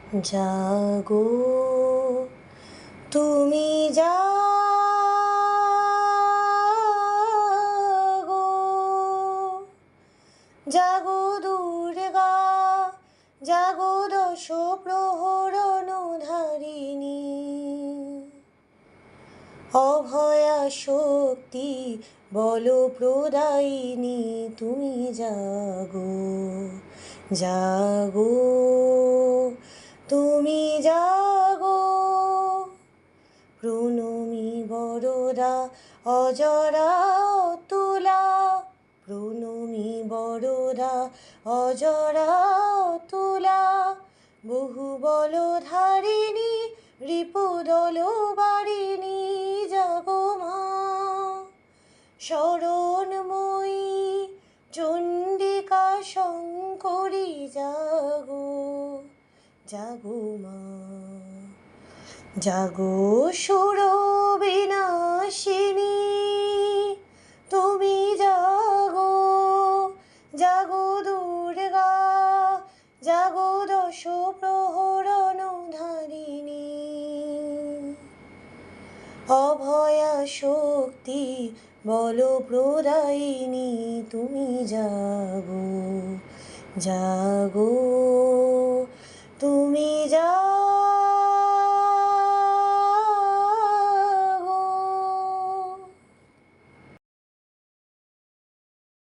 জাগো তুমি জাগো, জাগো দুর্গা, জাগো দশ প্রহরণ ধারিণী, অভয়া শক্তি বল প্রদায়িনী তুমি জাগো, জাগো তুমি জাগো। প্রণমী বরদা অজরা তুলা, প্রণমী বরদা অজরা তুলা, বহু বল ধারিণী রিপুদল বারিণী জাগো মা। শরণময়ী চণ্ডিকা শঙ্করী জাগো, জাগো মা। জাগো সুর বিনাশিনী তুমি জাগো, জাগো দুর্গা, জাগো দশ প্রহরণ ধারিণী, অভয়া শক্তি বল প্রদায়িনী তুমি জাগো, জাগো।